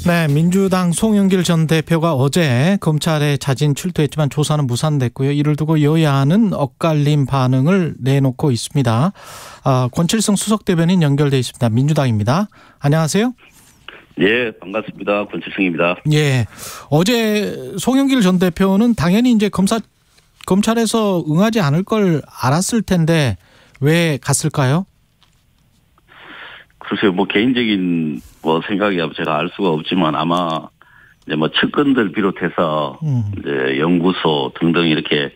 네, 민주당 송영길 전 대표가 어제 검찰에 자진 출두했지만 조사는 무산됐고요. 이를 두고 여야는 엇갈린 반응을 내놓고 있습니다. 권칠성 수석 대변인 연결돼 있습니다. 민주당입니다. 안녕하세요. 예, 반갑습니다. 권칠성입니다. 예, 어제 송영길 전 대표는 당연히 이제 검찰에서 응하지 않을 걸 알았을 텐데 왜 갔을까요? 글쎄요, 개인적인 생각이 제가 알 수가 없지만 아마 이제 측근들 비롯해서 이제 연구소 등등 이렇게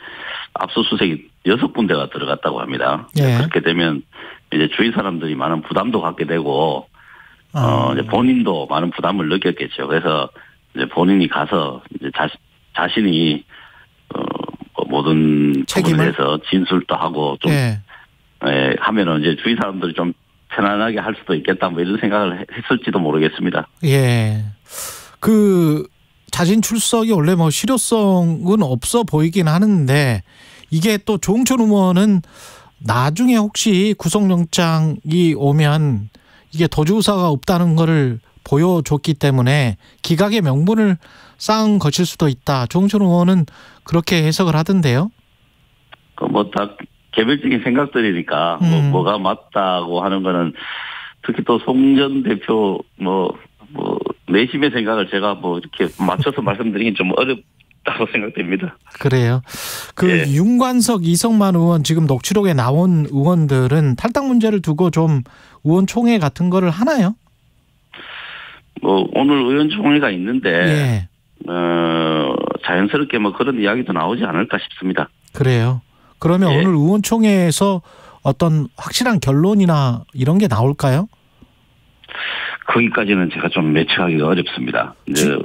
압수수색이 6군데가 들어갔다고 합니다. 예. 그렇게 되면 이제 주위 사람들이 많은 부담도 갖게 되고 이제 본인도 많은 부담을 느꼈겠죠. 그래서 이제 본인이 가서 이제 자신이 모든 책임을 해서 진술도 하고 좀 하면은 이제 주위 사람들이 좀 편안하게 할 수도 있겠다 이런 생각을 했을지도 모르겠습니다. 예. 그 자진 출석이 원래 실효성은 없어 보이긴 하는데 이게 또 조응천 의원은 나중에 혹시 구속영장이 오면 이게 도주의사가 없다는 거를 보여줬기 때문에 기각의 명분을 쌓은 것일 수도 있다. 조응천 의원은 그렇게 해석을 하던데요. 다 개별적인 생각들이니까 뭐가 맞다고 하는 거는 특히 또 송 전 대표 내심의 생각을 제가 이렇게 맞춰서 말씀드리긴 좀 어렵다고 생각됩니다. 그래요. 윤관석, 이성만 의원 지금 녹취록에 나온 의원들은 탈당 문제를 두고 좀 의원총회 같은 거를 하나요? 오늘 의원총회가 있는데 자연스럽게 그런 이야기도 나오지 않을까 싶습니다. 그래요. 그러면 오늘 의원총회에서 어떤 확실한 결론이나 이런 게 나올까요? 거기까지는 제가 좀 예측하기가 어렵습니다. 이제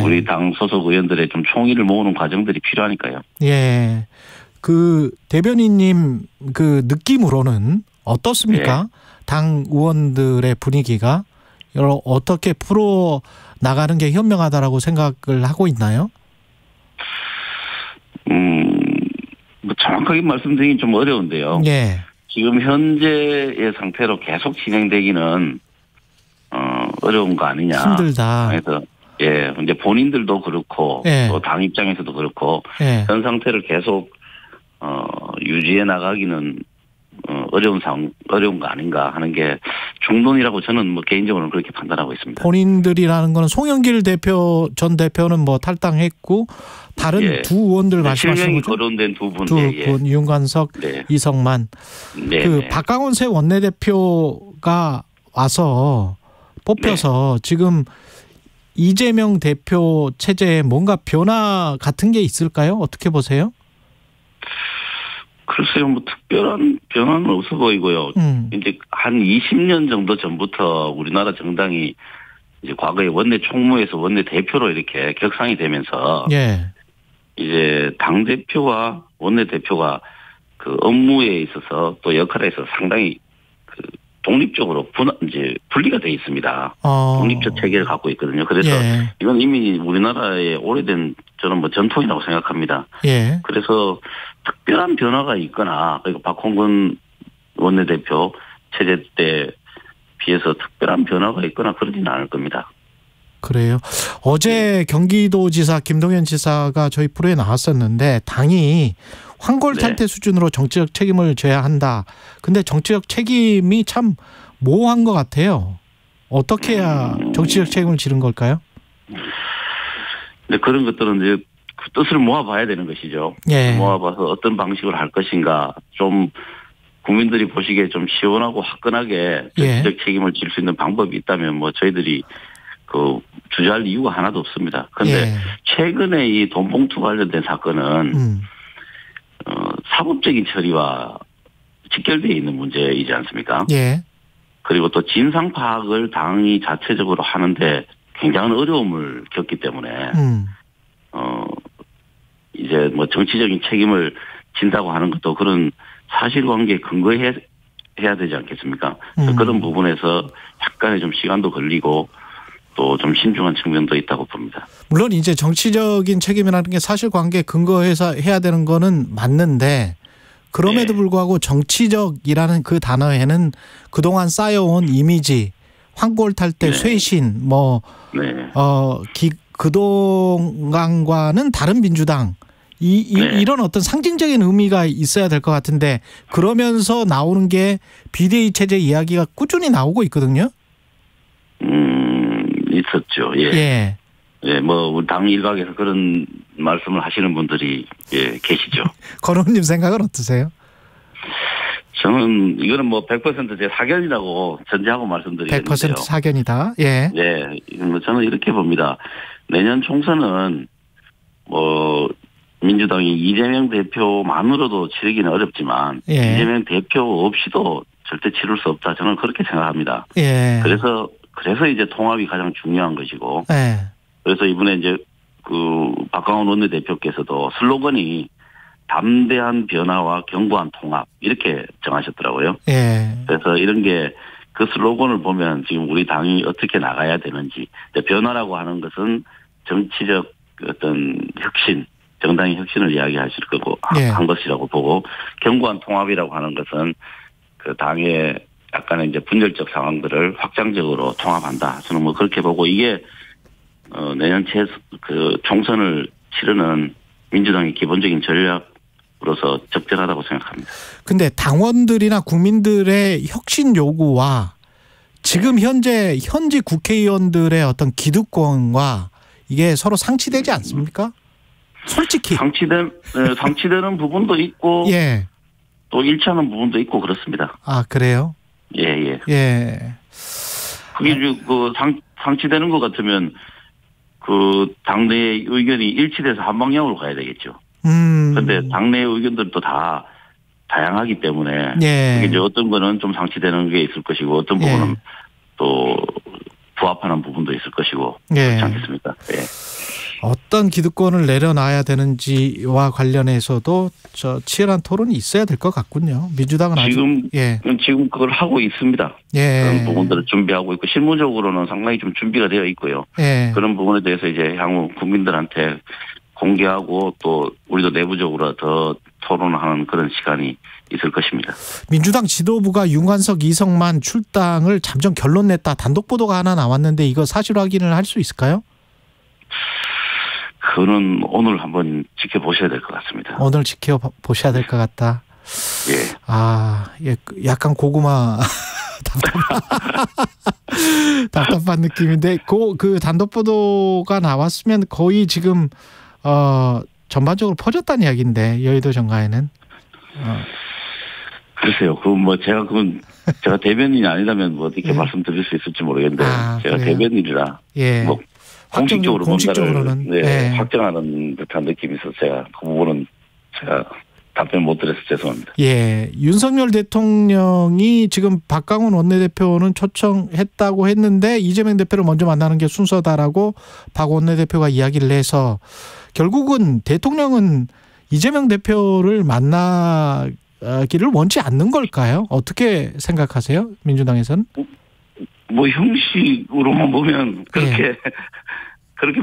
우리 당 소속 의원들의 좀 총의를 모으는 과정들이 필요하니까요. 예. 그 대변인님 그 느낌으로는 어떻습니까? 당 의원들의 분위기가 어떻게 풀어 나가는 게 현명하다라고 생각을 하고 있나요? 정확하게 말씀드리긴 좀 어려운데요. 예. 지금 현재의 상태로 계속 진행되기는 어려운 거 아니냐. 힘들다. 그래서 이제 본인들도 그렇고 또 당 입장에서도 그렇고 현 상태를 계속 유지해 나가기는 어려운 거 아닌가 하는 게 중론이라고 저는 개인적으로는 그렇게 판단하고 있습니다. 본인들이라는 거는 송영길 전 대표는 탈당했고 다른 두 의원들 말씀하시는 거죠? 거론된 두 분. 윤관석, 이성만. 박강원 새 원내대표가 와서 뽑혀서 지금 이재명 대표 체제에 뭔가 변화 같은 게 있을까요? 어떻게 보세요? 글쎄요, 특별한 변화는 없어 보이고요. 이제 한 20년 정도 전부터 우리나라 정당이 이제 과거에 원내 총무에서 원내 대표로 이렇게 격상이 되면서 이제 당 대표와 원내 대표가 그 업무에 있어서 또 역할에 있어서 상당히 독립적으로 이제 분리가 돼 있습니다. 독립적 체계를 갖고 있거든요. 그래서 이건 이미 우리나라의 오래된 저는 전통이라고 생각합니다. 그래서 특별한 변화가 있거나 그리고 박홍근 원내대표 체제 때 비해서 특별한 변화가 있거나 그러지는 않을 겁니다. 그래요. 어제 경기도지사 김동연 지사가 저희 프로에 나왔었는데 당이 황골탈퇴 수준으로 정치적 책임을 져야 한다. 근데 정치적 책임이 참 모호한 것 같아요. 어떻게 해야 정치적 책임을 지는 걸까요? 네, 그런 것들은 이제 그 뜻을 모아봐야 되는 것이죠. 모아봐서 어떤 방식으로 할 것인가 좀 국민들이 보시기에 좀 시원하고 화끈하게 정치적 책임을 질 수 있는 방법이 있다면 저희들이 주저할 이유가 하나도 없습니다. 그런데 최근에 이 돈봉투 관련된 사건은 사법적인 처리와 직결되어 있는 문제이지 않습니까? 그리고 또 진상 파악을 당이 자체적으로 하는데 굉장한 어려움을 겪기 때문에 이제 정치적인 책임을 진다고 하는 것도 그런 사실관계에 근거해야 되지 않겠습니까? 그런 부분에서 약간의 좀 시간도 걸리고 또 좀 신중한 측면도 있다고 봅니다. 물론 이제 정치적인 책임이라는 게 사실관계에 근거해서 해야 되는 거는 맞는데 그럼에도 불구하고 정치적이라는 그 단어에는 그동안 쌓여온 이미지, 황골 탈 때 네. 쇄신 뭐 네. 그동안과는 다른 민주당 네. 이런 어떤 상징적인 의미가 있어야 될 것 같은데 그러면서 나오는 게 비대위 체제 이야기가 꾸준히 나오고 있거든요. 있었죠. 예. 예. 예, 뭐 당 일각에서 그런 말씀을 하시는 분들이 계시죠. 건 의원님 생각은 어떠세요? 저는 이거는 뭐 100% 제 사견이라고 전제하고 말씀드리겠는데요. 100% 사견이다. 예. 네, 저는 이렇게 봅니다. 내년 총선은 뭐 민주당이 이재명 대표만으로도 치르기는 어렵지만 예. 이재명 대표 없이도 절대 치를 수 없다. 저는 그렇게 생각합니다. 예. 그래서 이제 통합이 가장 중요한 것이고. 예. 그래서 이번에 이제 박강원 원내대표께서도 슬로건이 담대한 변화와 견고한 통합 이렇게 정하셨더라고요. 예. 그래서 이런 게 그 슬로건을 보면 지금 우리 당이 어떻게 나가야 되는지 변화라고 하는 것은 정치적 어떤 혁신, 정당의 혁신을 이야기하실 거고 예. 한 것이라고 보고 견고한 통합이라고 하는 것은 그 당의 약간의 이제 분열적 상황들을 확장적으로 통합한다. 저는 뭐 그렇게 보고 이게 내년 총선을 치르는 민주당의 기본적인 전략으로서 적절하다고 생각합니다. 근데 당원들이나 국민들의 혁신 요구와 지금 현재 현지 국회의원들의 어떤 기득권과 이게 서로 상치되지 않습니까? 솔직히. 상치되는 부분도 있고 예. 또 일치하는 부분도 있고 그렇습니다. 아, 그래요? 예. 예. 그게 상치되는 것 같으면 그 당내의 의견이 일치돼서 한 방향으로 가야 되겠죠. 그런데 당내의 의견들도 다 다양하기 때문에 예. 그게 이제 어떤 거는 좀 상치되는 게 있을 것이고 어떤 부분은 또 부합하는 부분도 있을 것이고 그렇지 않겠습니까? 예. 어떤 기득권을 내려놔야 되는지와 관련해서도 치열한 토론이 있어야 될 것 같군요. 민주당은 지금 그걸 하고 있습니다. 예. 그런 부분들을 준비하고 있고 실무적으로는 상당히 좀 준비가 되어 있고요. 예. 그런 부분에 대해서 이제 향후 국민들한테 공개하고 또 우리도 내부적으로 더 토론하는 그런 시간이 있을 것입니다. 민주당 지도부가 윤관석, 이성만 출당을 잠정 결론 냈다. 단독 보도가 하나 나왔는데 이거 사실 확인을 할 수 있을까요? 그거는 오늘 한번 지켜보셔야 될 것 같습니다. 오늘 지켜보셔야 될 것 같다. 예. 약간 고구마 답답한 느낌인데 그 단독 보도가 나왔으면 거의 지금 전반적으로 퍼졌다는 이야기인데 여의도 정가에는. 글쎄요. 제가 대변인이 아니라면 뭐 어떻게 말씀드릴 수 있을지 모르겠는데 제가 그래요? 대변인이라 뭐 공식적으로는 확정하는 듯한 느낌이 있어서 제가 그 부분은 제가 답변 못 드려서 죄송합니다. 예, 윤석열 대통령이 지금 박강원 원내대표는 초청했다고 했는데 이재명 대표를 먼저 만나는 게 순서다라고 박 원내대표가 이야기를 해서 결국은 대통령은 이재명 대표를 만나기를 원치 않는 걸까요? 어떻게 생각하세요? 민주당에서는? 뭐 형식으로만 보면 그렇게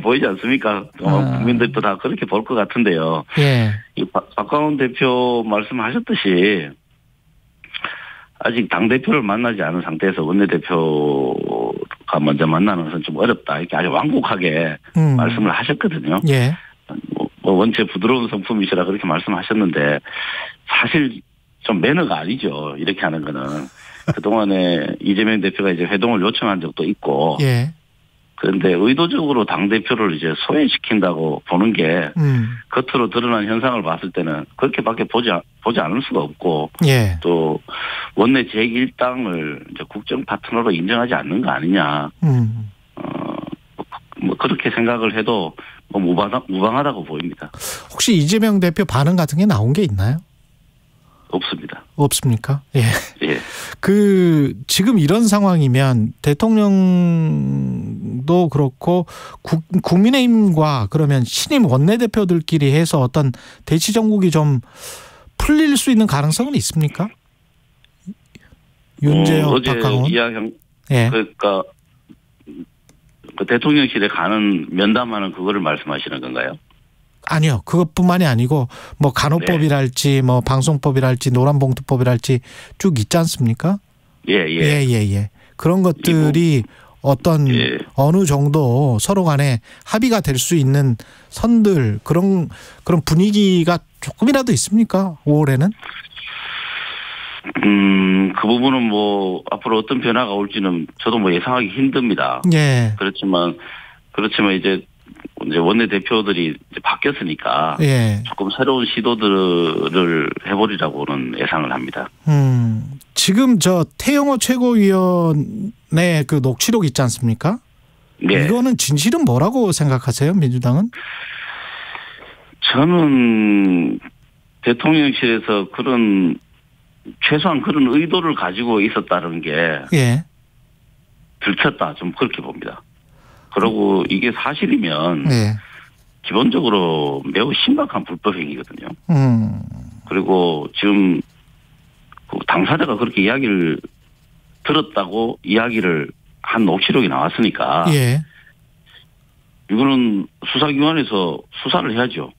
보이지 않습니까? 국민들도 다 그렇게 볼 것 같은데요. 예. 박강원 대표 말씀하셨듯이 아직 당대표를 만나지 않은 상태에서 원내대표가 먼저 만나는 것은 좀 어렵다. 이렇게 아주 완곡하게 말씀을 하셨거든요. 예. 뭐 원체 부드러운 성품이시라 그렇게 말씀하셨는데 사실 좀 매너가 아니죠. 이렇게 하는 거는. 그동안에 이재명 대표가 이제 회동을 요청한 적도 있고. 예. 그런데 의도적으로 당대표를 이제 소외시킨다고 보는 게 겉으로 드러난 현상을 봤을 때는 그렇게밖에 보지 않을 수가 없고 예. 또 원내 제1당을 이제 국정 파트너로 인정하지 않는 거 아니냐. 뭐 그렇게 생각을 해도 뭐 무방하다고 보입니다. 혹시 이재명 대표 반응 같은 게 나온 게 있나요? 없습니다. 없습니까? 예. 예. 지금 이런 상황이면 대통령도 그렇고 국민의힘과 그러면 신임 원내대표들끼리 해서 어떤 대치 정국이 좀 풀릴 수 있는 가능성은 있습니까? 윤재혁, 박강원. 예. 그러니까 그 대통령실에 가는 면담하는 그거를 말씀하시는 건가요? 아니요. 그것뿐만이 아니고 뭐 간호법이랄지 뭐 방송법이랄지 노란봉투법이랄지 쭉 있지 않습니까? 예. 그런 것들이 어떤 어느 정도 서로 간에 합의가 될 수 있는 선들 그런 분위기가 조금이라도 있습니까? 5월에는? 그 부분은 뭐 앞으로 어떤 변화가 올지는 저도 뭐 예상하기 힘듭니다. 예. 그렇지만 이제 원내 대표들이 이제 바뀌었으니까 조금 새로운 시도들을 해보리라고는 예상을 합니다. 지금 저 태영호 최고위원의 그 녹취록 있지 않습니까? 네. 이거는 진실은 뭐라고 생각하세요, 민주당은? 저는 대통령실에서 최소한 그런 의도를 가지고 있었다는 게 들켰다, 좀 그렇게 봅니다. 그리고 이게 사실이면 기본적으로 매우 심각한 불법 행위거든요. 그리고 지금 당사자가 그렇게 이야기를 들었다고 이야기를 한 녹취록이 나왔으니까 이거는 수사기관에서 수사를 해야죠.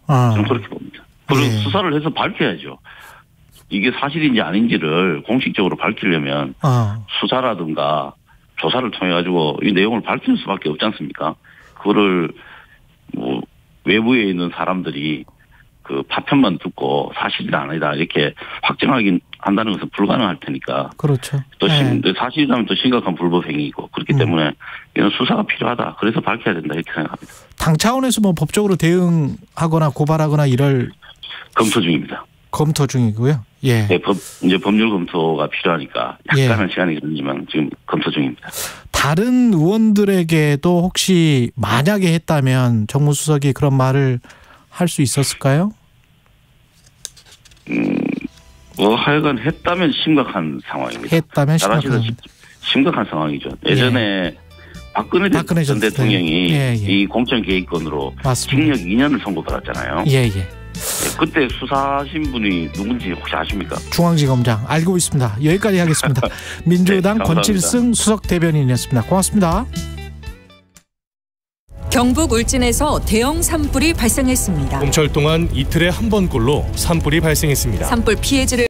저는 그렇게 봅니다. 그리고 수사를 해서 밝혀야죠. 이게 사실인지 아닌지를 공식적으로 밝히려면 수사라든가 조사를 통해 가지고 이 내용을 밝힐 수밖에 없지 않습니까? 그거를 뭐 외부에 있는 사람들이 그 파편만 듣고 사실이 아니다 이렇게 확정하긴 한다는 것은 불가능할 테니까. 그렇죠. 또 사실이라면 또 심각한 불법 행위이고 그렇기 때문에 이런 수사가 필요하다. 그래서 밝혀야 된다 이렇게 생각합니다. 당 차원에서 뭐 법적으로 대응하거나 고발하거나 이럴 검토 중입니다. 검토 중이고요. 예. 네, 이제 법률 검토가 필요하니까 약간은 시간이 걸리지만 지금 검토 중입니다. 다른 의원들에게도 혹시 만약에 했다면 정무수석이 그런 말을 할 수 있었을까요? 뭐 하여간 했다면 심각한 상황입니다. 했다면 심각한 상황이죠. 예전에 박근혜 전 대통령이 이 공천개입건으로 징역 2년을 선고받았잖아요. 그때 수사하신 분이 누군지 혹시 아십니까? 중앙지검장 알고 있습니다. 여기까지 하겠습니다. 민주당 권칠승 수석 대변인이었습니다. 고맙습니다. 경북 울진에서 대형 산불이 발생했습니다. 봄철 동안 이틀에 한 번꼴로 산불이 발생했습니다. 산불 피해지를